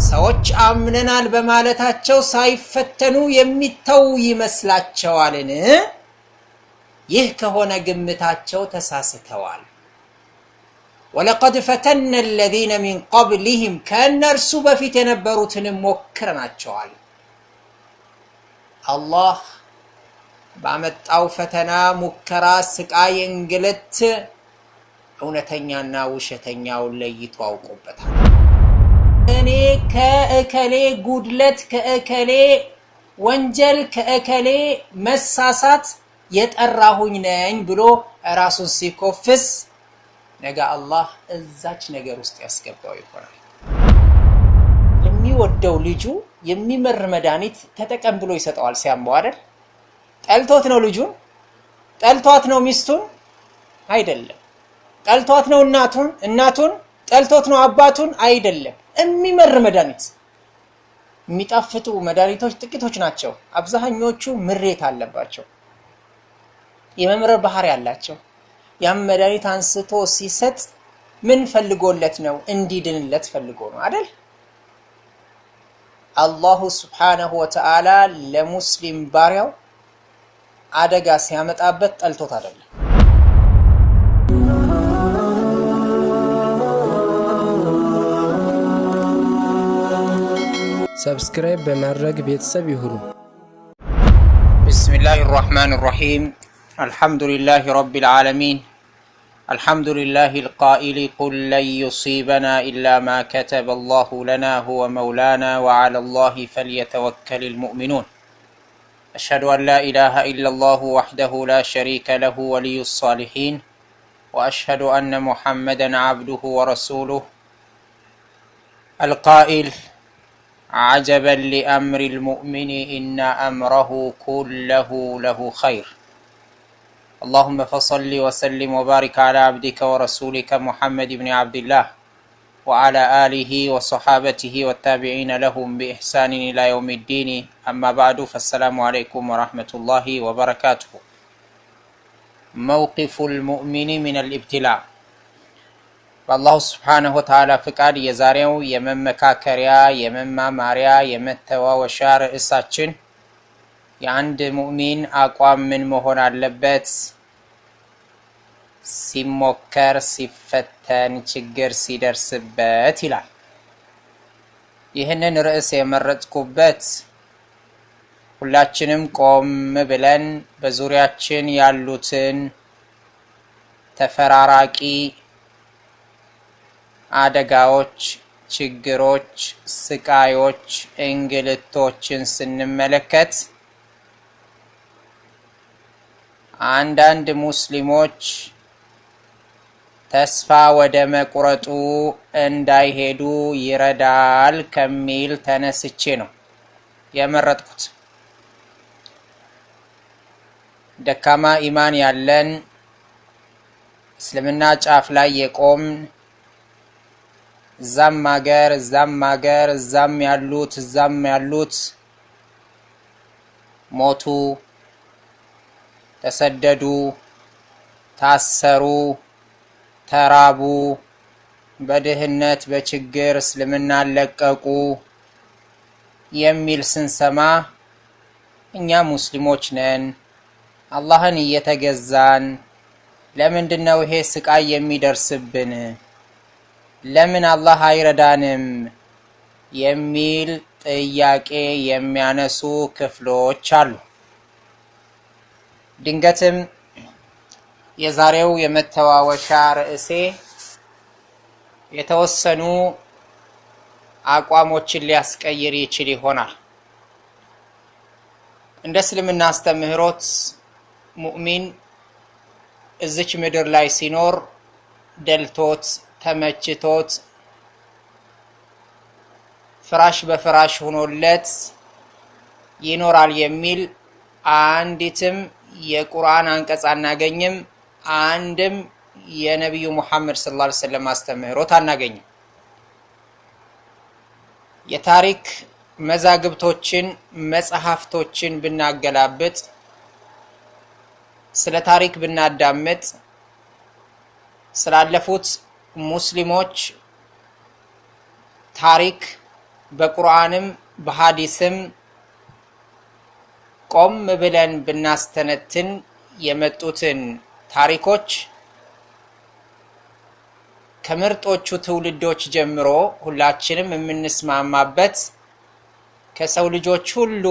ሰዎች አምነናል በማለታቸው ሳይፈተኑ የሚተው ይመስላቸዋልን? ይህ ከሆነ ግምታቸው ተሳስተዋል። ወለቀድ ፈተነ الذين من قبلهم ከእነርሱ በፊት የነበሩትንም ሞክረናቸዋል። አላህ ባመጣው ፈተና፣ ሙከራ፣ ስቃይ፣ እንግልት እውነተኛና ውሸተኛውን ለይቶ አውቆበታል። እኔ ከእከሌ ጉድለት፣ ከእከሌ ወንጀል፣ ከእከሌ መሳሳት የጠራሁኝ ነኝ ብሎ ራሱን ሲኮፍስ ነገ አላህ እዛች ነገር ውስጥ ያስገባው ይሆናል። ለሚወደው ልጁ የሚመር መድኃኒት ተጠቀም ብሎ ይሰጠዋል ሲያመው አይደል? ጠልቶት ነው ልጁን? ጠልቷት ነው ሚስቱን? አይደለም። ጠልቷት ነው እናቱን? ጠልቶት ነው አባቱን? አይደለም። የሚመር መድኃኒት። የሚጣፍጡ መድኃኒቶች ጥቂቶች ናቸው። አብዛኞቹ ምሬት አለባቸው፣ የመምረር ባህሪ ያላቸው። ያም መድኃኒት አንስቶ ሲሰጥ ምን ፈልጎለት ነው? እንዲድንለት ፈልጎ ነው አይደል? አላሁ ሱብሓነሁ ወተዓላ ለሙስሊም ባሪያው አደጋ ሲያመጣበት ጠልቶት አይደለም። ሰብስክራይብ በማድረግ ቤተሰብ ይሁኑ። ቢስሚላሂ ራህማኒ ራሂም አልሐምዱሊላሂ ረቢል ዓለሚን አልሐምዱሊላሂ አልቃኢሊ ቁል ለን ዩሲበና ኢላ ማ ከተበ አላሁ ለና ሁወ መውላና ወዐለላሂ ፈልየተወከሊል ሙእሚኑን أشهد أن لا إله إلا الله وحده لا شريك له ولي الصالحين وأشهد أن محمدا عبده ورسوله القائل عجبا لأمر المؤمن إن أمره كله له خير اللهم فصل وسلم وبارك على عبدك ورسولك محمد بن عبد الله وعلى آله وصحابته والتابعين لهم بإحسان إلى يوم الدين أما بعد فالسلام عليكم ورحمة الله وبركاته. موقف المؤمن من الابتلاء والله سبحانه وتعالى فقاد يزاريو يممكاكريا يمماماريا يمتواوشا رئيساتشن የአንድ ሙእሚን አቋም ምን መሆን አለበት? ሲሞከር፣ ሲፈተን፣ ችግር ሲደርስበት ይላል። ይህንን ርዕስ የመረጥኩበት ሁላችንም ቆም ብለን በዙሪያችን ያሉትን ተፈራራቂ አደጋዎች፣ ችግሮች፣ ስቃዮች፣ እንግልቶችን ስንመለከት አንዳንድ ሙስሊሞች ተስፋ ወደ መቁረጡ እንዳይሄዱ ይረዳል ከሚል ተነስቼ ነው የመረጥኩት። ደካማ ኢማን ያለን እስልምና ጫፍ ላይ የቆምን እዛም ሀገር እዛም ያሉት ሞቱ፣ ተሰደዱ፣ ታሰሩ፣ ተራቡ፣ በድህነት በችግር እስልምናን ለቀቁ የሚል ስንሰማ እኛ ሙስሊሞች ነን፣ አላህን እየተገዛን ለምንድነው ይሄ ስቃይ የሚደርስብን? ለምን አላህ አይረዳንም? የሚል ጥያቄ የሚያነሱ ክፍሎች አሉ። ድንገትም የዛሬው የመተዋወሻ ርዕሴ የተወሰኑ አቋሞችን ሊያስቀይር ይችል ይሆናል። እንደ እስልምና አስተምህሮት ሙእሚን እዚች ምድር ላይ ሲኖር ደልቶት ተመችቶት ፍራሽ በፍራሽ ሆኖለት ይኖራል የሚል አንዲትም የቁርአን አንቀጽ አናገኝም። አንድም የነብዩ መሐመድ ሰለላሁ ዐለይሂ ወሰለም አስተምህሮት አናገኝም። የታሪክ መዛግብቶችን መጽሐፍቶችን ብናገላብጥ፣ ስለ ታሪክ ብናዳምጥ፣ ስላለፉት ሙስሊሞች ታሪክ በቁርአንም በሐዲስም ቆም ብለን ብናስተነትን የመጡትን ታሪኮች ከምርጦቹ ትውልዶች ጀምሮ ሁላችንም የምንስማማበት ከሰው ልጆች ሁሉ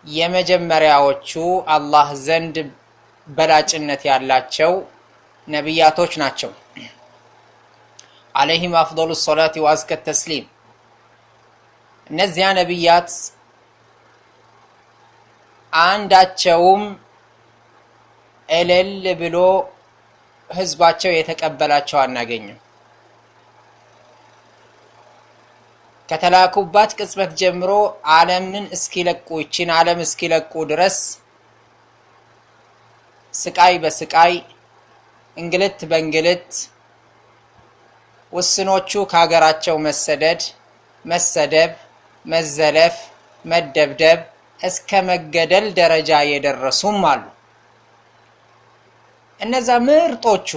የመጀመሪያዎቹ አላህ ዘንድ በላጭነት ያላቸው ነቢያቶች ናቸው። عليهم أفضل الصلاة وأزكى التسليم። እነዚያ ነቢያት አንዳቸውም እልል ብሎ ህዝባቸው የተቀበላቸው አናገኝም። ከተላኩባት ቅጽበት ጀምሮ ዓለምን እስኪለቁ ይችን ዓለም እስኪለቁ ድረስ ስቃይ በስቃይ እንግልት በእንግልት ውስኖቹ ከሀገራቸው መሰደድ፣ መሰደብ፣ መዘለፍ፣ መደብደብ እስከ መገደል ደረጃ የደረሱም አሉ። እነዛ ምርጦቹ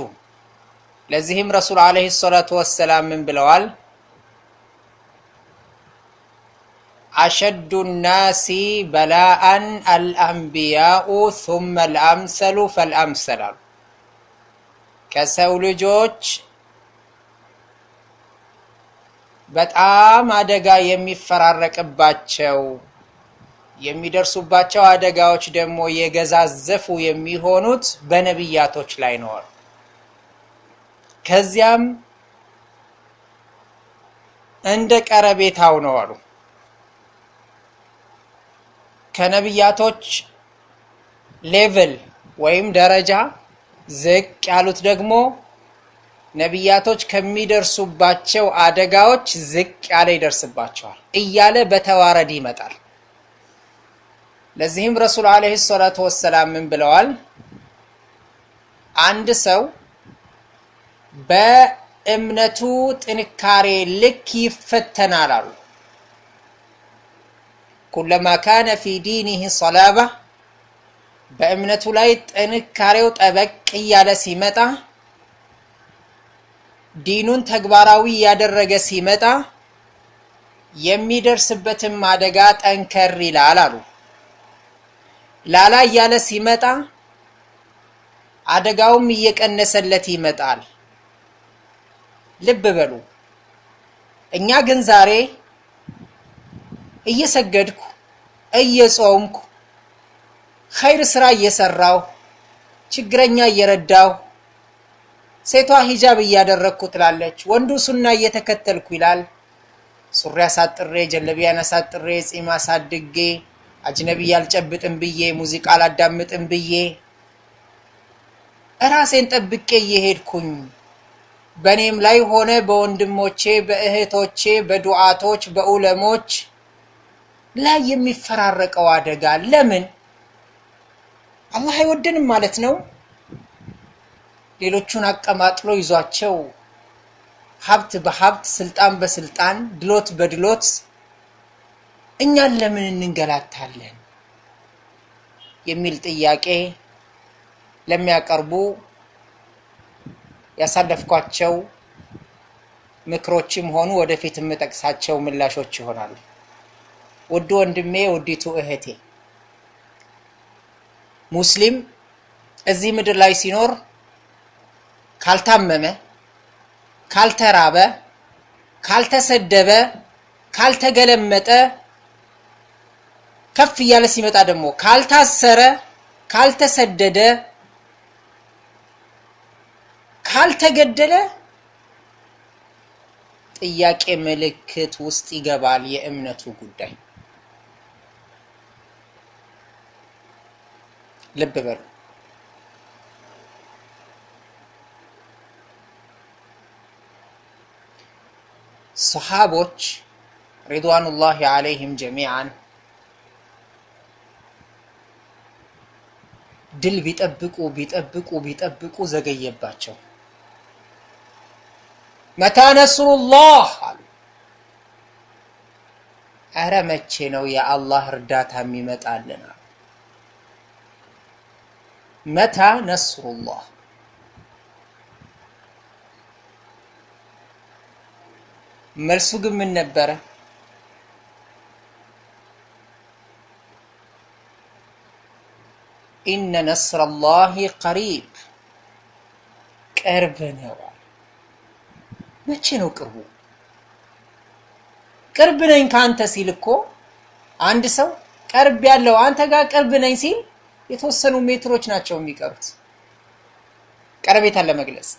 ለዚህም ረሱል አለይሂ ሰላቱ ወሰላም ምን ብለዋል? አሸዱ الناس بلاء الأنبياء ثم الأمثل فالأمثل። ከሰው ልጆች በጣም አደጋ የሚፈራረቅባቸው የሚደርሱባቸው አደጋዎች ደግሞ የገዛዘፉ የሚሆኑት በነቢያቶች ላይ ነው። ከዚያም እንደ ቀረቤታው ነው አሉ። ከነቢያቶች ሌቭል ወይም ደረጃ ዝቅ ያሉት ደግሞ ነቢያቶች ከሚደርሱባቸው አደጋዎች ዝቅ ያለ ይደርስባቸዋል እያለ በተዋረድ ይመጣል። ለዚህም ረሱል አለይሂ ሰላቱ ወሰላም ምን ብለዋል? አንድ ሰው በእምነቱ ጥንካሬ ልክ ይፈተናል አሉ። ኩለማ ካነ ፊ ዲኒሂ ሰላባ፣ በእምነቱ ላይ ጥንካሬው ጠበቅ እያለ ሲመጣ፣ ዲኑን ተግባራዊ ያደረገ ሲመጣ የሚደርስበትም አደጋ ጠንከር ይላል አሉ። ላላ እያለ ሲመጣ አደጋውም እየቀነሰለት ይመጣል። ልብ በሉ። እኛ ግን ዛሬ እየሰገድኩ እየጾምኩ ኸይር ስራ እየሰራሁ ችግረኛ እየረዳሁ ሴቷ ሂጃብ እያደረግኩ ትላለች፣ ወንዱ ሱና እየተከተልኩ ይላል። ሱሪ አሳጥሬ ጀለቢያን አሳጥሬ ጺም አሳድጌ አጅነቢ ያልጨብጥም ብዬ ሙዚቃ አላዳምጥም ብዬ ራሴን ጠብቄ እየሄድኩኝ በኔም ላይ ሆነ በወንድሞቼ በእህቶቼ በዱዓቶች በኡለሞች ላይ የሚፈራረቀው አደጋ ለምን? አላህ አይወደንም ማለት ነው? ሌሎቹን አቀማጥሎ ይዟቸው ሀብት በሀብት ስልጣን በስልጣን ድሎት በድሎት እኛን ለምን እንንገላታለን የሚል ጥያቄ ለሚያቀርቡ ያሳለፍኳቸው ምክሮችም ሆኑ ወደፊት የምጠቅሳቸው ምላሾች ይሆናሉ። ውድ ወንድሜ፣ ውዲቱ እህቴ፣ ሙስሊም እዚህ ምድር ላይ ሲኖር ካልታመመ፣ ካልተራበ፣ ካልተሰደበ፣ ካልተገለመጠ፣ ከፍ እያለ ሲመጣ ደግሞ ካልታሰረ፣ ካልተሰደደ፣ ካልተገደለ ጥያቄ ምልክት ውስጥ ይገባል የእምነቱ ጉዳይ። ልብ በሉ። ሰሃቦች ሪድዋኑላሂ ዐለይሂም ጀሚዓን ድል ቢጠብቁ ቢጠብቁ ቢጠብቁ ዘገየባቸው። መታ ነስሩላህ አሉ። ኧረ መቼ ነው የአላህ እርዳታ የሚመጣልን? መታ ነስሩላህ። መልሱ ግን ምን ነበረ? ኢነ ነስረላሂ ቀሪብ፣ ቅርብ ነው። መቼ ነው ቅርቡ? ቅርብ ነኝ ካንተ ሲል እኮ አንድ ሰው ቅርብ ያለው አንተ ጋር ቅርብ ነኝ ሲል የተወሰኑ ሜትሮች ናቸው የሚቀሩት ቀረቤታን ለመግለጽ።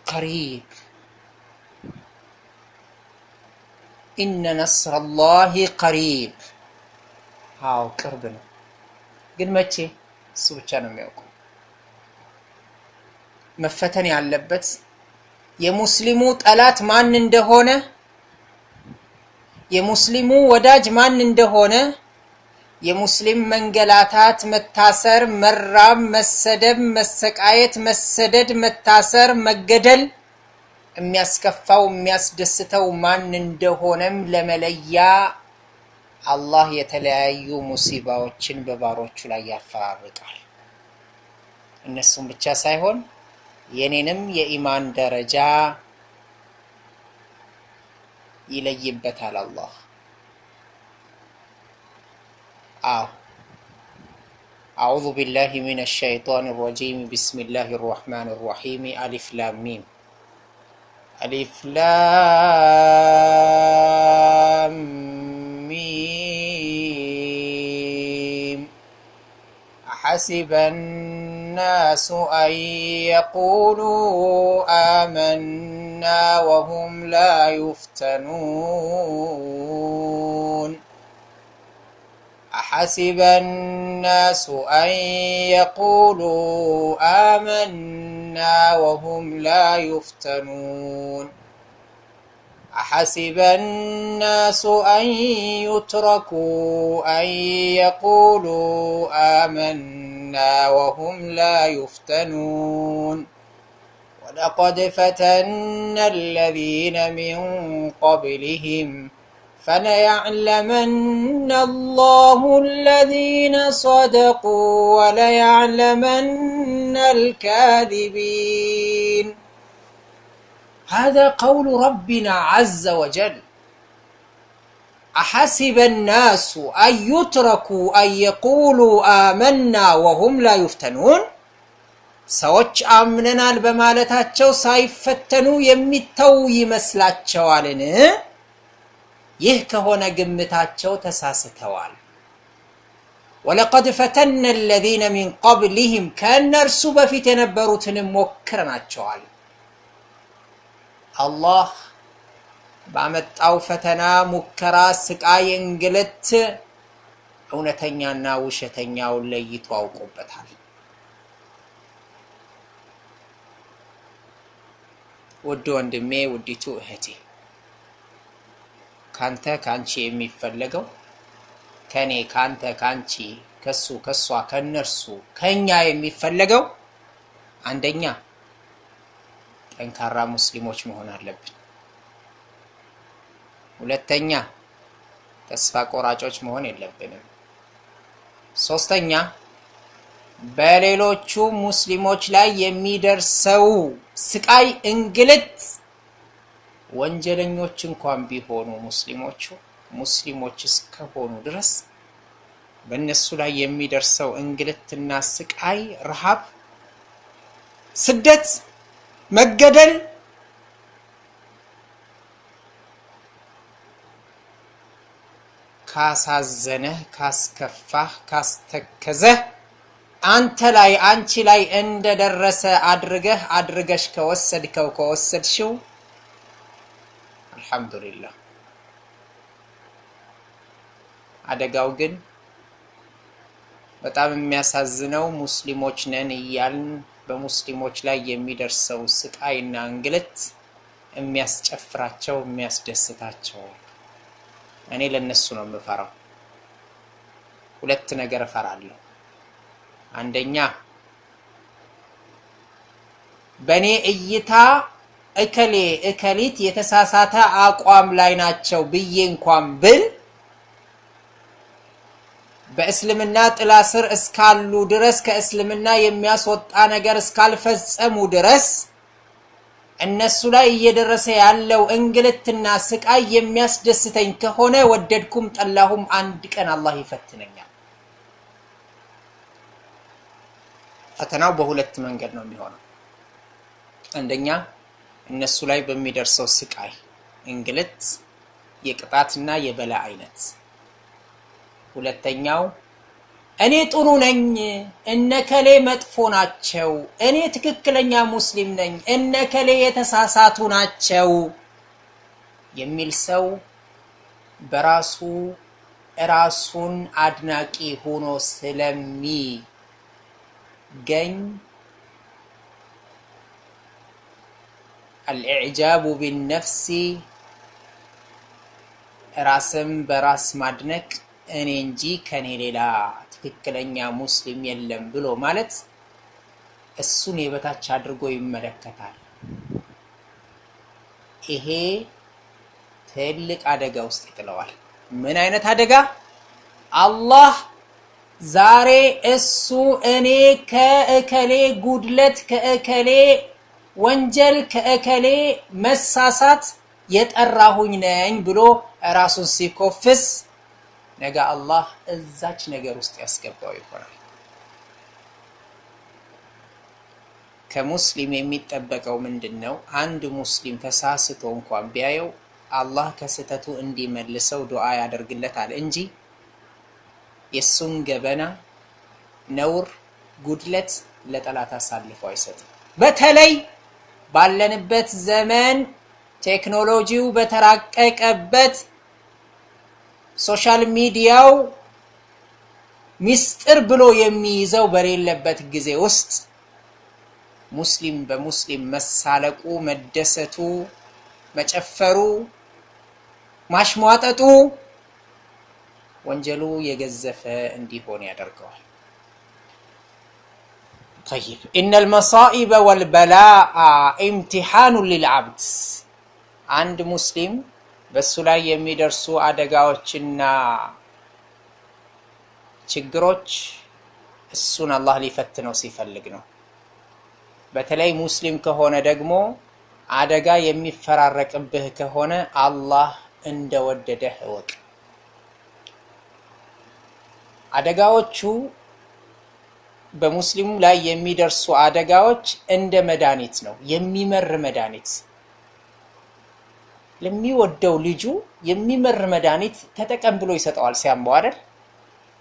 ቀሪብ ኢነ ነስረላሂ ቀሪብ፣ አዎ ቅርብ ነው። ግን መቼ? እሱ ብቻ ነው የሚያውቀው። መፈተን ያለበት የሙስሊሙ ጠላት ማን እንደሆነ፣ የሙስሊሙ ወዳጅ ማን እንደሆነ፣ የሙስሊም መንገላታት፣ መታሰር፣ መራብ፣ መሰደብ፣ መሰቃየት፣ መሰደድ፣ መታሰር፣ መገደል የሚያስከፋው የሚያስደስተው ማን እንደሆነም ለመለያ አላህ የተለያዩ ሙሲባዎችን በባሮቹ ላይ ያፈራርቃል። እነሱም ብቻ ሳይሆን የኔንም የኢማን ደረጃ ይለይበታል አላህ። አዑዙ ቢላሂ ሚነ ሸይጣን ረጂም ቢስሚላሂ ረሕማን ረሒም አሊፍ ላም ሚም አሊፍ ላም ሚም አሐሲበ الناس أن يقولوا آمنا وهم لا يفتنون أحسب الناس أن يقولوا آمنا وهم لا يفتنون أحسب الناس أن يتركوا أن يقولوا آمنا وهم لا يفتنون ولقد فتنا الذين من قبلهم فليعلمن الله الذين صدقوا وليعلمن الكاذبين. هذا قول ربنا عز وجل. أحسب الناس أن يتركوا أن يقولوا آمنا وهم لا يفتنون. ሰዎች አምነናል በማለታቸው ሳይፈተኑ የሚተው ይመስላቸዋልን? ይህ ከሆነ ግምታቸው ተሳስተዋል። ወለቀድ ፈተነ الذين من قبلهم ከእነርሱ በፊት የነበሩትንም ሞክረናቸዋል። አላህ ባመጣው ፈተና፣ ሙከራ፣ ስቃይ፣ እንግልት እውነተኛና ውሸተኛውን ለይቶ አውቆበታል። ውድ ወንድሜ፣ ውዲቱ እህቴ፣ ካንተ ካንቺ የሚፈለገው ከኔ ካንተ ካንቺ ከሱ ከሷ ከነርሱ ከኛ የሚፈለገው አንደኛ ጠንካራ ሙስሊሞች መሆን አለብን። ሁለተኛ ተስፋ ቆራጮች መሆን የለብንም። ሶስተኛ በሌሎቹ ሙስሊሞች ላይ የሚደርሰው ስቃይ፣ እንግልት ወንጀለኞች እንኳን ቢሆኑ ሙስሊሞች እስከሆኑ ድረስ በእነሱ ላይ የሚደርሰው እንግልትና ስቃይ፣ ረሃብ፣ ስደት፣ መገደል ካሳዘነህ፣ ካስከፋህ፣ ካስተከዘህ አንተ ላይ አንቺ ላይ እንደደረሰ አድርገሽ ከወሰድሽው አልሐምዱሊላህ። አደጋው ግን በጣም የሚያሳዝነው ሙስሊሞች ነን እያልን በሙስሊሞች ላይ የሚደርሰው ስቃይና እንግልት የሚያስጨፍራቸው የሚያስደስታቸው። እኔ ለነሱ ነው የምፈራው። ሁለት ነገር እፈራለሁ። አንደኛ በኔ እይታ እከሌ እከሊት የተሳሳተ አቋም ላይ ናቸው ብዬ እንኳን ብል በእስልምና ጥላ ስር እስካሉ ድረስ ከእስልምና የሚያስወጣ ነገር እስካልፈጸሙ ድረስ እነሱ ላይ እየደረሰ ያለው እንግልትና ስቃይ የሚያስደስተኝ ከሆነ ወደድኩም ጠላሁም አንድ ቀን አላህ ይፈትነኛል። ፈተናው በሁለት መንገድ ነው የሚሆነው። አንደኛ እነሱ ላይ በሚደርሰው ስቃይ፣ እንግልት፣ የቅጣትና የበላ አይነት። ሁለተኛው እኔ ጥሩ ነኝ እነከሌ መጥፎ ናቸው፣ እኔ ትክክለኛ ሙስሊም ነኝ እነከሌ የተሳሳቱ ናቸው የሚል ሰው በራሱ ራሱን አድናቂ ሆኖ ስለሚገኝ الإعجاب بالنفس ራስን በራስ ማድነቅ እኔ እንጂ ከኔ ሌላ ትክክለኛ ሙስሊም የለም ብሎ ማለት እሱን የበታች አድርጎ ይመለከታል። ይሄ ትልቅ አደጋ ውስጥ ይጥለዋል። ምን አይነት አደጋ? አላህ ዛሬ እሱ እኔ ከእከሌ ጉድለት ከእከሌ ወንጀል ከእከሌ መሳሳት የጠራሁኝ ነኝ ብሎ ራሱን ሲኮፍስ ነገ አላህ እዛች ነገር ውስጥ ያስገባው ይሆናል። ከሙስሊም የሚጠበቀው ምንድነው? አንድ ሙስሊም ተሳስቶ እንኳን ቢያየው አላህ ከስተቱ እንዲመልሰው ዱዓ ያደርግለታል እንጂ የሱን ገበና፣ ነውር፣ ጉድለት ለጠላት አሳልፎ አይሰጥም። በተለይ ባለንበት ዘመን ቴክኖሎጂው በተራቀቀበት ሶሻል ሚዲያው ሚስጥር ብሎ የሚይዘው በሌለበት ጊዜ ውስጥ ሙስሊም በሙስሊም መሳለቁ፣ መደሰቱ፣ መጨፈሩ፣ ማሽሟጠጡ ወንጀሉ የገዘፈ እንዲሆን ያደርገዋል። طيب إن المصائب والبلاء امتحان للعبد عند مسلم በሱ ላይ የሚደርሱ አደጋዎችና ችግሮች እሱን አላህ ሊፈትነው ሲፈልግ ነው። በተለይ ሙስሊም ከሆነ ደግሞ አደጋ የሚፈራረቅብህ ከሆነ አላህ እንደወደደህ እወቅ። አደጋዎቹ በሙስሊሙ ላይ የሚደርሱ አደጋዎች እንደ መድኃኒት ነው፣ የሚመር መድኃኒት። ለሚወደው ልጁ የሚመር መድኃኒት ተጠቀም ብሎ ይሰጠዋል ሲያምበው አይደል?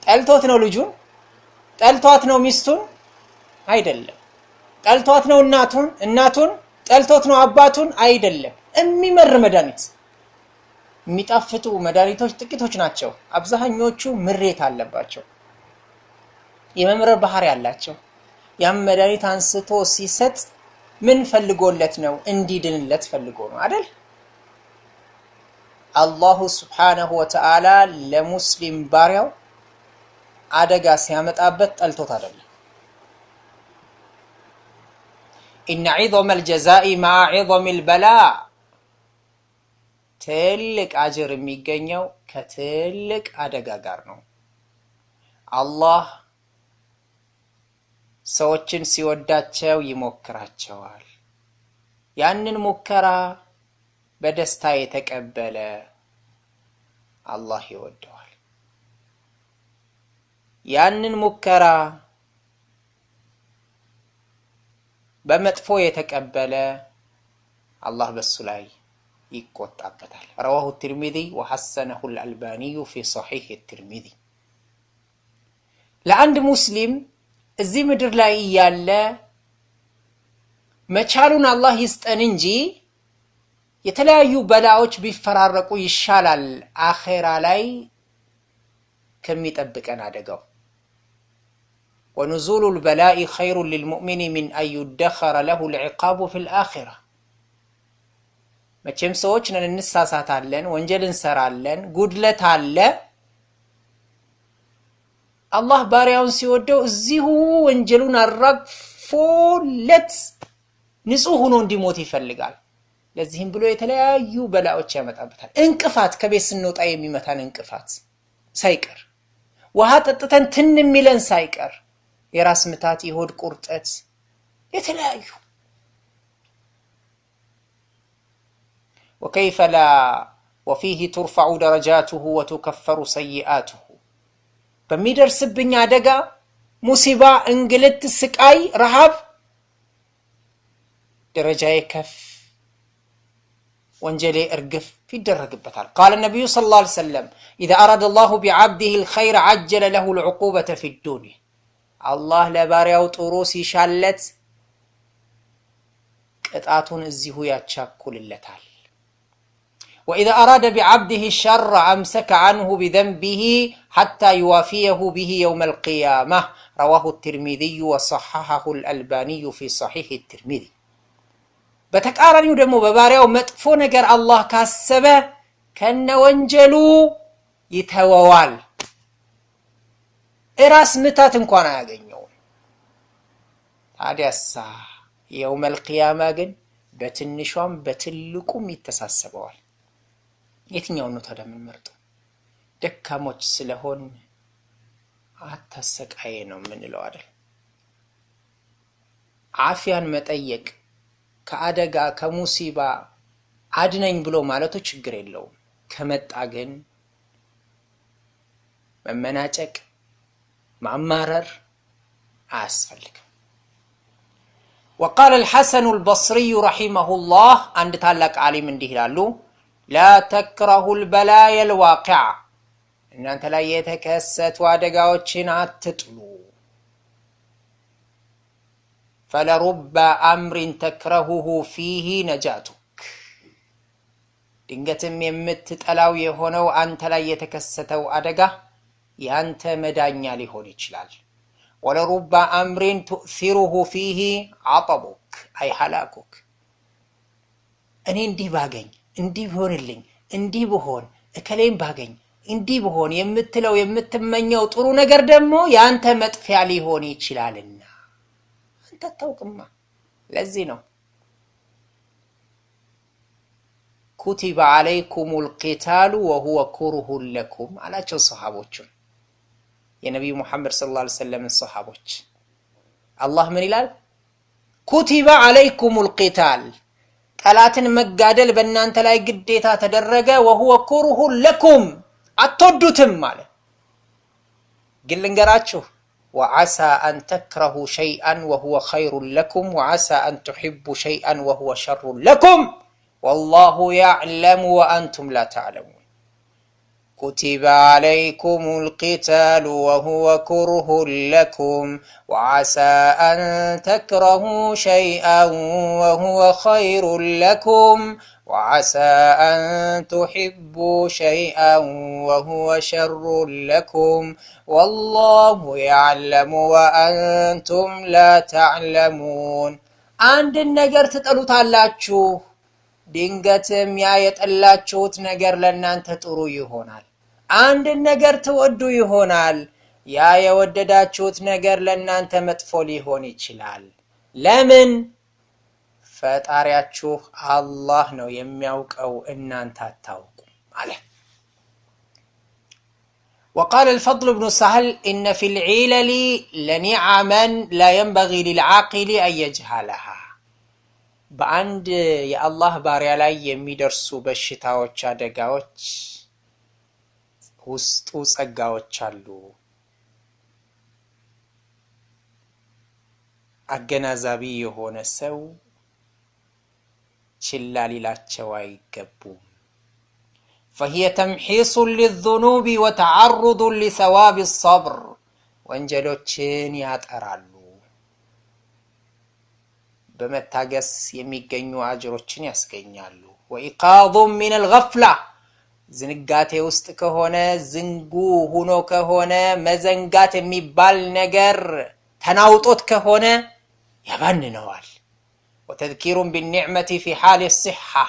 ጠልቶት ነው ልጁን? ጠልቷት ነው ሚስቱን? አይደለም። ጠልቷት ነው እናቱን? ጠልቶት ነው አባቱን? አይደለም። የሚመር መድኃኒት። የሚጣፍጡ መድኃኒቶች ጥቂቶች ናቸው። አብዛኞቹ ምሬት አለባቸው፣ የመምረር ባህሪ ያላቸው። ያም መድኃኒት አንስቶ ሲሰጥ ምን ፈልጎለት ነው? እንዲድንለት ፈልጎ ነው አይደል? አላሁ ስብሓነሁ ወተዓላ ለሙስሊም ባሪያው አደጋ ሲያመጣበት ጠልቶት አይደለም። ኢነ ዒዘመል ጀዛኢ መዓ ዒዘሚል በላእ፣ ትልቅ አጅር የሚገኘው ከትልቅ አደጋ ጋር ነው። አላህ ሰዎችን ሲወዳቸው ይሞክራቸዋል። ያንን ሙከራ በደስታ የተቀበለ አላህ ይወደዋል። ያንን ሙከራ በመጥፎ የተቀበለ አላህ በሱ ላይ ይቆጣበታል። ረዋሁ ትርሚዚ ወሐሰነሁ አልአልባኒዩ ፊ ሶሒህ ትርሚዚ። ለአንድ ሙስሊም እዚህ ምድር ላይ ያለ መቻሉን አላህ ይስጠን እንጂ የተለያዩ በላዎች ቢፈራረቁ ይሻላል አኺራ ላይ ከሚጠብቀን አደጋው። ወኑዙሉ البلاء خير للمؤمن من أن يدخر له العقاب في الآخرة። መቼም ሰዎች ነን፣ እንሳሳታለን፣ ወንጀል እንሰራለን፣ ጉድለት አለ። አላህ ባሪያውን ሲወደው እዚሁ ወንጀሉን አራግፎለት ንጹህ ሆኖ እንዲሞት ይፈልጋል። ለዚህም ብሎ የተለያዩ በላዎች ያመጣበታል። እንቅፋት፣ ከቤት ስንወጣ የሚመታን እንቅፋት ሳይቀር፣ ውሃ ጠጥተን ትን የሚለን ሳይቀር፣ የራስ ምታት፣ የሆድ ቁርጠት፣ የተለያዩ وكيف لا وفيه ترفع درجاته وتكفر سيئاته በሚደርስብኝ አደጋ ሙሲባ እንግልት ስቃይ ረሃብ ደረጃዬ ከፍ ወንጀሌ እርግፍ ይደረግበታል قال النبي صلى الله عليه وسلم إذا أراد الله بعبده الخير عجل له العقوبة في الدنيا الله ለባሪያው ጥሩ ሲሻለት ቅጣቱን እዚሁ ያቻኩልለታል وإذا أراد بعبده الشر أمسك عنه بذنبه حتى يوافيه به يوم القيامة رواه الترمذي وصححه الألباني في صحيح الترمذي በተቃራኒው ደግሞ በባሪያው መጥፎ ነገር አላህ ካሰበ ከነ ወንጀሉ ይተወዋል እራስ ምታት እንኳን አያገኘው ታዲያሳ يوم القيامة ግን በትንሿም በትልቁም ይተሳሰበዋል የትኛው ነው ታዲያ ምን መርጦ ደካሞች ስለሆን አታሰቃየ ነው ምንለው አይደል አፊያን መጠየቅ ከአደጋ ከሙሲባ አድነኝ ብሎ ማለቱ ችግር የለውም ከመጣ ግን መመናጨቅ ማማረር አያስፈልግም وقال الحسن البصري رحمه الله عند ታላቅ ዓሊም እንዲህ ይላሉ لا تكرهوا البلايا الواقعة እናንተ ላይ የተከሰቱ አደጋዎችን አትጥሉ فلرب أمر تكرهه فيه نجاتك ድንገትም የምትጠላው የሆነው አንተ ላይ የተከሰተው አደጋ ያንተ መዳኛ ሊሆን ይችላል ولرب أمر تؤثره فيه عطبك أي هلاكك እኔ እንዲህ ባገኝ እንዲህ ሆነልኝ እንዲህ በሆን እከሌም ባገኝ እንዲህ በሆን የምትለው የምትመኘው ጥሩ ነገር ደግሞ ያንተ መጥፊያ ሊሆን ይችላልና አንተ ታውቅማ ለዚህ ነው كتب عليكم القتال وهو كره لكم አላቸው ሱሐቦቹን የነብዩ መሐመድ ሰለላሁ ዐለይሂ ወሰለም ሱሐቦች አላህ ምን ይላል كتب عليكم القتال ጠላትን መጋደል በእናንተ ላይ ግዴታ ተደረገ وهو كره لكم አትወዱትም ማለት ግን ልንገራችሁ وعسى أن تكرهوا شيئا وهو خير لكم وعسى أن تحبوا شيئا وهو شر لكم والله يعلم وأنتم لا تعلمون كتب عليكم القتال وهو كره لكم وعسى أن تكرهوا شيئا وهو خير لكم وعسى أن تحبوا شيئا وهو شر لكم والله يعلم وأنتم لا تعلمون عند النجر تطلوታላችሁ ድንገትም ያ የጠላችሁት ነገር ለእናንተ ጥሩ ይሆናል አንድ ነገር ትወዱ ይሆናል ያ የወደዳችሁት ነገር ለእናንተ መጥፎ ሊሆን ይችላል ለምን ፈጣሪያችሁ አላህ ነው የሚያውቀው እናንተ አታውቁ ማለት وقال الفضل بن سهل إن في العلل لنعما لا ينبغي للعاقل أن يجهلها በአንድ የአላህ ባሪያ ላይ የሚደርሱ በሽታዎች አደጋዎች ውስጡ ጸጋዎች አሉ አገናዛቢ የሆነ ሰው ችላ ሊላቸው አይገቡም فهي تمحيص للذنوب وتعرض لثواب الصبر ወንጀሎችን ያጠራሉ በመታገስ የሚገኙ አጅሮችን ያስገኛሉ وإيقاظ من الغفلة ዝንጋቴ ውስጥ ከሆነ ዝንጉ ሆኖ ከሆነ መዘንጋት የሚባል ነገር ተናውጦት ከሆነ ያባንነዋል وتذكير بالنعمة في حال الصحة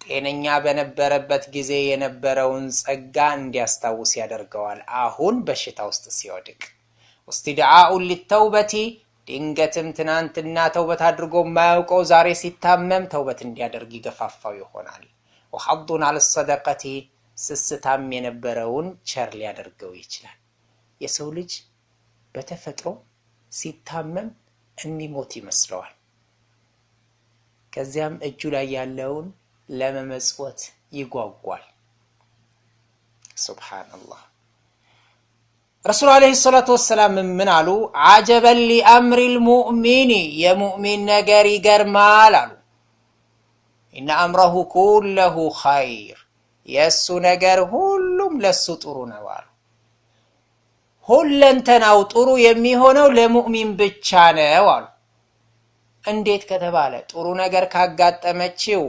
ጤነኛ በነበረበት ጊዜ የነበረውን ጸጋ እንዲያስታውስ ያደርገዋል አሁን በሽታ ውስጥ ሲወድቅ واستدعاء للتوبة ድንገትም ትናንትና ተውበት አድርጎ ማያውቀው ዛሬ ሲታመም ተውበት እንዲያደርግ ይገፋፋው ይሆናል وحض على الصدقة ስስታም የነበረውን ቸር ሊያደርገው ይችላል የሰው ልጅ በተፈጥሮ ሲታመም እንዲሞት ይመስለዋል ከዚያም እጁ ላይ ያለውን ለመመጽወት ይጓጓል። ሱብሃንአላህ። ረሱል አለይሂ ሰላቱ ወሰላም ምን አሉ? አጀበን ሊአምሪል ሙእሚኒ የሙእሚን ነገር ይገርማል አሉ። ኢነ አምረሁ ኩለሁ ኸይር የእሱ ነገር ሁሉም ለሱ ጥሩ ነው አሉ። ሁለንተናው ጥሩ የሚሆነው ለሙእሚን ብቻ ነው አሉ። እንዴት ከተባለ ጥሩ ነገር ካጋጠመችው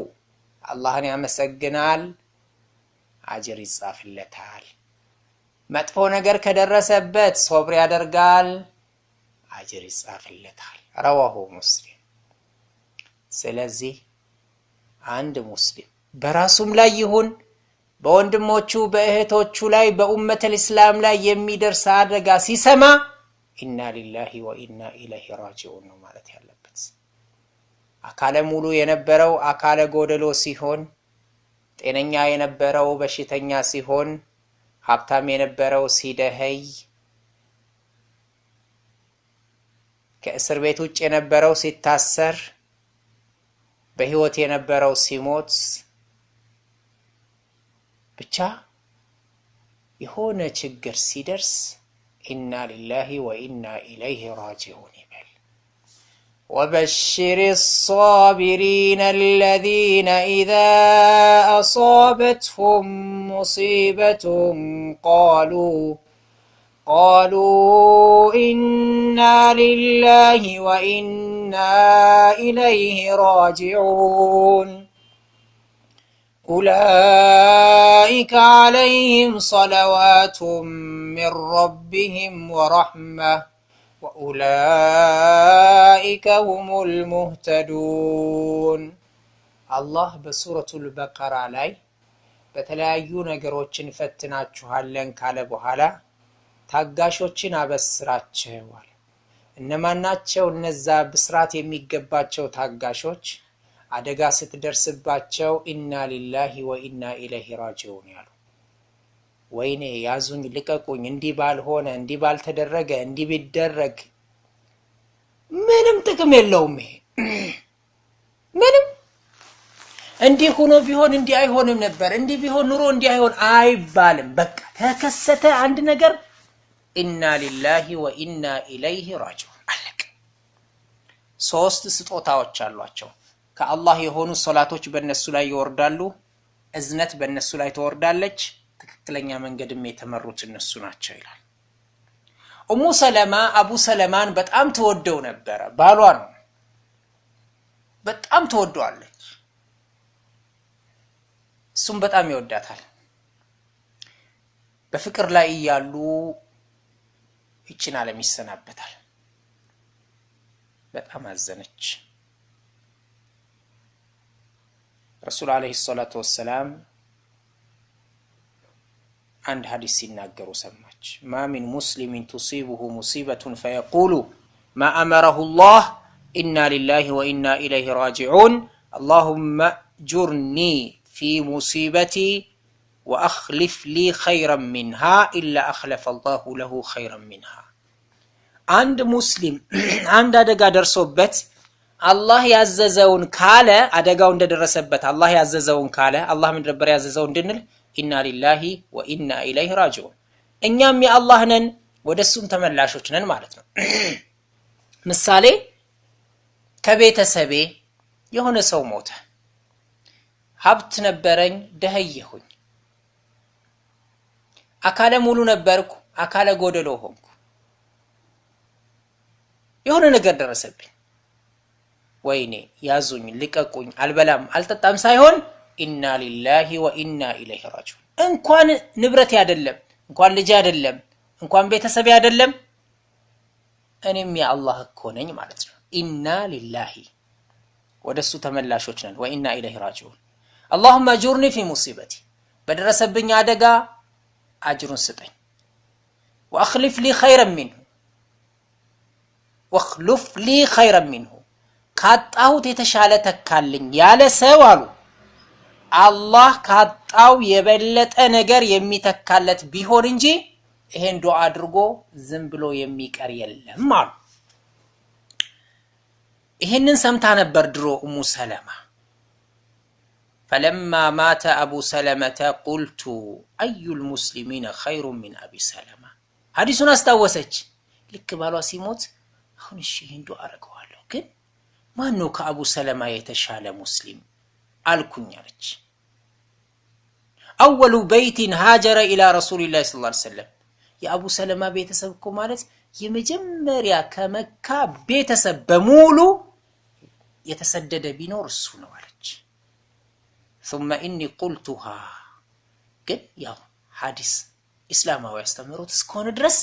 አላህን ያመሰግናል፣ አጅር ይጻፍለታል። መጥፎ ነገር ከደረሰበት ሶብር ያደርጋል፣ አጅር ይጻፍለታል። ረዋሁ ሙስሊም። ስለዚህ አንድ ሙስሊም በራሱም ላይ ይሁን በወንድሞቹ በእህቶቹ ላይ በኡመተል እስላም ላይ የሚደርስ አደጋ ሲሰማ ኢና ሊላሂ ወኢና ኢለይሂ ራጂዑን ነው ማለት ያለበት። አካለ ሙሉ የነበረው አካለ ጎደሎ ሲሆን፣ ጤነኛ የነበረው በሽተኛ ሲሆን፣ ሀብታም የነበረው ሲደኸይ፣ ከእስር ቤት ውጭ የነበረው ሲታሰር፣ በህይወት የነበረው ሲሞት፣ ብቻ የሆነ ችግር ሲደርስ ኢና ሊላሂ ወኢና ኢለይሂ ራጂዑን ይበል። ወበሽር الصابرين الذين إذا أصابتهم مصيبة قالوا إنا لله وإنا إليه راجعون أولئك عليهم صلوات من ربهم ورحمة وأولئك هم المهتدون الله بسورة البقرة ላይ በተለያዩ ነገሮችን ፈትናችኋለን ካለ በኋላ ታጋሾችን አበስራቸዋል። እነማናቸው እነዛ ብስራት የሚገባቸው ታጋሾች? አደጋ ስትደርስባቸው ኢና ሊላሂ ወኢና ኢለይሂ ራጂዑን ያሉ፣ ወይኔ ያዙኝ ልቀቁኝ፣ እንዲህ ባልሆነ እንዲህ ባልተደረገ እንዲህ ቢደረግ ምንም ጥቅም የለውም። ይሄ ምንም እንዲህ ሆኖ ቢሆን እንዲህ አይሆንም ነበር፣ እንዲህ ቢሆን ኑሮ እንዲህ አይሆን አይባልም። በቃ ተከሰተ አንድ ነገር ኢና ሊላሂ ወኢና ኢለይሂ ራጂዑን አለቀ። ሶስት ስጦታዎች አሏቸው። ከአላህ የሆኑ ሶላቶች በእነሱ ላይ ይወርዳሉ፣ እዝነት በእነሱ ላይ ትወርዳለች፣ ትክክለኛ መንገድም የተመሩት እነሱ ናቸው ይላል። ኡሙ ሰለማ አቡ ሰለማን በጣም ተወደው ነበረ። ባሏ ነው፣ በጣም ተወደዋለች፣ እሱም በጣም ይወዳታል። በፍቅር ላይ እያሉ ይችን ዓለም ይሰናበታል። በጣም አዘነች። ረሱል አለይሂ ሰላቱ ወሰላም አንድ ሐዲስ ሲናገሩ ሰማች። ማ ሚን ሙስሊሚን ቱሲቡሁ ሙሲበቱን ፈየቁሉ ማ አመረሁ ላህ ኢና ሊላሂ ወኢና ኢለይሂ ራጂዑን አላሁመ ጁርኒ ፊ ሙሲበቲ ወአኽሊፍ ሊ ኸይረን ሚንሃ ኢላ አኽለፈ ላሁ ለሁ ኸይረን ሚንሃ። አንድ ሙስሊም አንድ አደጋ ደርሶበት አላህ ያዘዘውን ካለ፣ አደጋው እንደደረሰበት አላህ ያዘዘውን ካለ፣ አላህ ምን ነበር ያዘዘው እንድንል? ኢና ሊላሂ ወኢና ኢለይሂ ራጂዑን። እኛም የአላህ ነን ወደሱም ተመላሾች ነን ማለት ነው። ምሳሌ ከቤተሰቤ የሆነ ሰው ሞተ፣ ሀብት ነበረኝ ደህየሁኝ፣ አካለ ሙሉ ነበርኩ አካለ ጎደሎ ሆንኩ፣ የሆነ ነገር ደረሰብኝ፣ ወይኔ ያዙኝ ልቀቁኝ አልበላም አልጠጣም ሳይሆን ኢና ሊላሂ ወኢና ኢለይሂ ራጂዑን። እንኳን ንብረት አይደለም፣ እንኳን ልጅ አይደለም፣ እንኳን ቤተሰብ አይደለም፣ እኔም የአላህ እኮ ነኝ ማለት ነው። ኢና ሊላሂ ወደሱ ተመላሾች ነን፣ ወኢና ኢለይሂ ራጂዑን። አላሁመ አጁርኒ ፊ ሙሲበቲ በደረሰብኝ አደጋ አጅሩን ስጠኝ፣ ወአኽሊፍ ሊ ኸይረን ሚንሁ ወኽሉፍ ሊ ኸይረን ሚንሁ ካጣሁት የተሻለ ተካልኝ ያለ ሰው አሉ አላህ ካጣው የበለጠ ነገር የሚተካለት ቢሆን እንጂ ይሄን ዱዓ አድርጎ ዝም ብሎ የሚቀር የለም አሉ። ይሄንን ሰምታ ነበር ድሮ ኡሙ ሰለማ። فلما مات أبو سلمة قلت أي المسلمين خير من أبي سلمة حديثنا استوسج لك بالو سيموت አሁን እሺ ሂንዱ አረጋዋለሁ ግን ማን ነው ከአቡ ሰለማ የተሻለ ሙስሊም አልኩኝ አለች أول بيت هاجر إلى رسول الله صلى الله عليه وسلم يا أبو سلمة ቤተሰብ እኮ ማለት የመጀመሪያ ከመካ ቤተሰብ በሙሉ የተሰደደ ቢኖር እሱ ነው አለች ثم إني قلتها ግን ያው ሐዲስ እስላማዊ አስተምሮት እስከሆነ ድረስ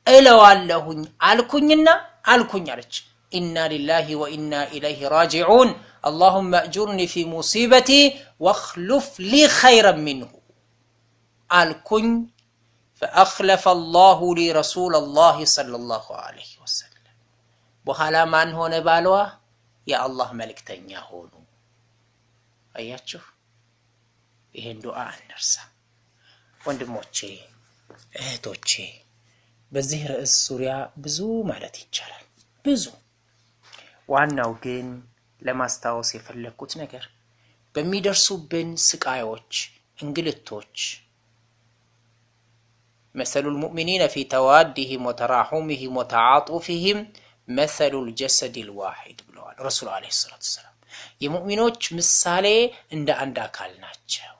እለዋለሁኝ አልኩኝና አልኩኝ አለች إنا لله وإنا إليه راجعون اللهم أجرني في مصيبتي واخلف لي خيرا منه الكن فأخلف الله لي رسول الله صلى الله عليه وسلم بحالا من هون بالوا يا الله ملك تنيا هونو أياتشو ይሄን ዱዓ አንርሳ ወንድሞቼ እህቶቼ በዚህ ርዕስ ዙሪያ ብዙ ማለት ይቻላል ብዙ ዋናው ግን ለማስታወስ የፈለኩት ነገር በሚደርሱብን ስቃዮች እንግልቶች مثل المؤمنين في توادهم وتراحمهم وتعاطفهم مثل الجسد الواحد ብለዋል ረሱል አለይሂ ሰላቱ ሰላም የሙእሚኖች ምሳሌ እንደ አንድ አካል ናቸው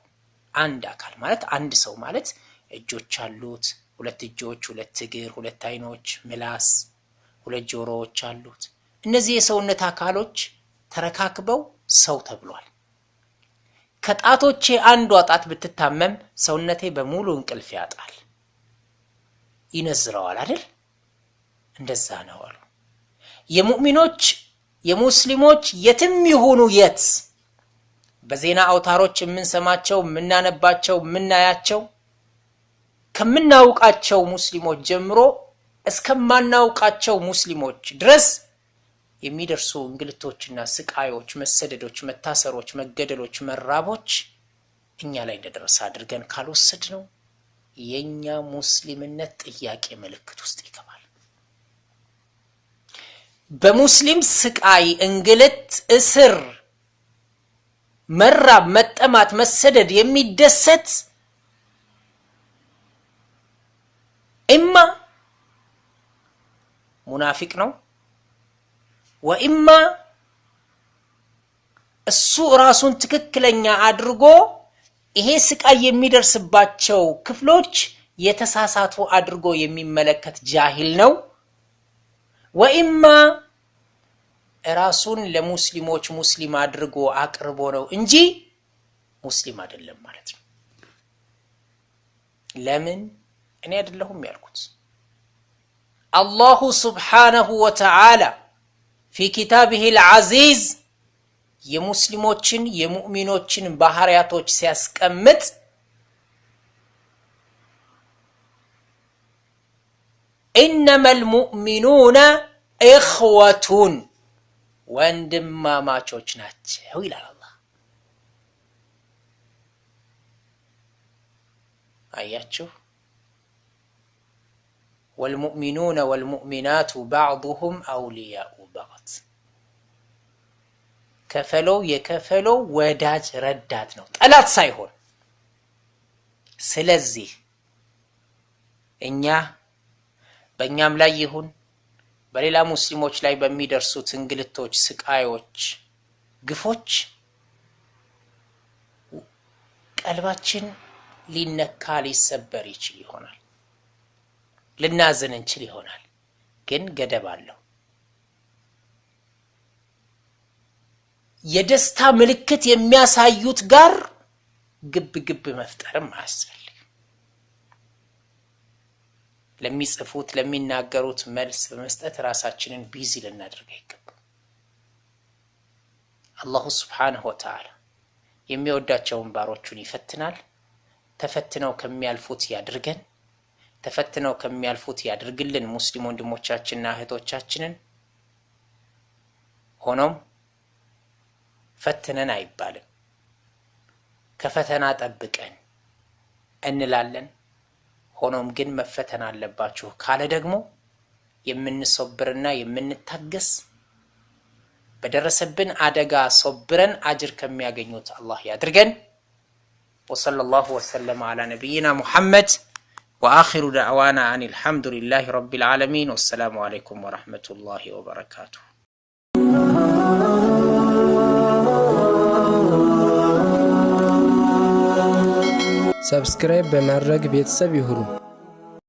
አንድ አካል ማለት አንድ ሰው ማለት እጆች አሉት ሁለት እጆች ሁለት እግር ሁለት አይኖች ምላስ ሁለት ጆሮዎች አሉት እነዚህ የሰውነት አካሎች ተረካክበው ሰው ተብሏል ከጣቶቼ አንዷ ጣት ብትታመም ሰውነቴ በሙሉ እንቅልፍ ያጣል ይነዝራዋል አይደል እንደዛ ነው አሉ የሙእሚኖች የሙስሊሞች የትም ይሁኑ የት በዜና አውታሮች የምንሰማቸው ምናነባቸው ምናያቸው ከምናውቃቸው ሙስሊሞች ጀምሮ እስከማናውቃቸው ሙስሊሞች ድረስ የሚደርሱ እንግልቶችና ስቃዮች መሰደዶች መታሰሮች መገደሎች መራቦች እኛ ላይ እንደደረሰ አድርገን ካልወሰድ ነው የኛ ሙስሊምነት ጥያቄ ምልክት ውስጥ ይገባል በሙስሊም ስቃይ እንግልት እስር መራብ መጠማት መሰደድ የሚደሰት ኢማ ሙናፊቅ ነው ወኢማ እሱ ራሱን ትክክለኛ አድርጎ ይሄ ስቃይ የሚደርስባቸው ክፍሎች የተሳሳቱ አድርጎ የሚመለከት ጃሂል ነው ወኢማ ራሱን ለሙስሊሞች ሙስሊም አድርጎ አቅርቦ ነው እንጂ ሙስሊም አይደለም ማለት ነው ለምን እኔ አይደለሁም ያልኩት አላሁ ሱብሓነሁ ወተዓላ في كتابه العزيز የሙስሊሞችን የሙእሚኖችን ባህሪያቶች ሲያስቀምጥ إنما المؤمنون إخوة ወንድማማቾች ናቸው ይላል አላህ አያችሁ والمؤمنون والمؤمنات بعضهم أولياء بعض ከፈለው የከፈለው ወዳጅ ረዳት ነው ጠላት ሳይሆን ስለዚህ እኛ በእኛም ላይ ይሁን በሌላ ሙስሊሞች ላይ በሚደርሱት እንግልቶች ስቃዮች ግፎች ቀልባችን ሊነካ ሊሰበር ይችል ይሆናል ልናዝን እንችል ይሆናል ግን ገደብ አለው የደስታ ምልክት የሚያሳዩት ጋር ግብ መፍጠርም አያስፈልግም ለሚጽፉት ለሚናገሩት መልስ በመስጠት ራሳችንን ቢዚ ልናደርግ ይገባል አላሁ ሱብሓነሁ ወተዓላ የሚወዳቸውን ባሮቹን ይፈትናል ተፈትነው ከሚያልፉት ያድርገን ተፈትነው ከሚያልፉት ያድርግልን ሙስሊም ወንድሞቻችንና እህቶቻችንን ሆኖም ፈትነን አይባልም ከፈተና ጠብቀን እንላለን ሆኖም ግን መፈተን አለባችሁ ካለ ደግሞ የምንሶብርና የምንታገስ በደረሰብን አደጋ ሶብረን አጅር ከሚያገኙት አላህ ያድርገን። ወሰለላሁ ወሰለም ዐላ ነቢይና ሙሐመድ ወአኺሩ ደዕዋና አኒል ሐምዱሊላሂ ረቢል ዓለሚን ወሰላሙ ዐለይኩም ወረሕመቱላሂ ወበረካቱሁ። ሰብስክራይብ በማድረግ ቤተሰብ ይሁኑ።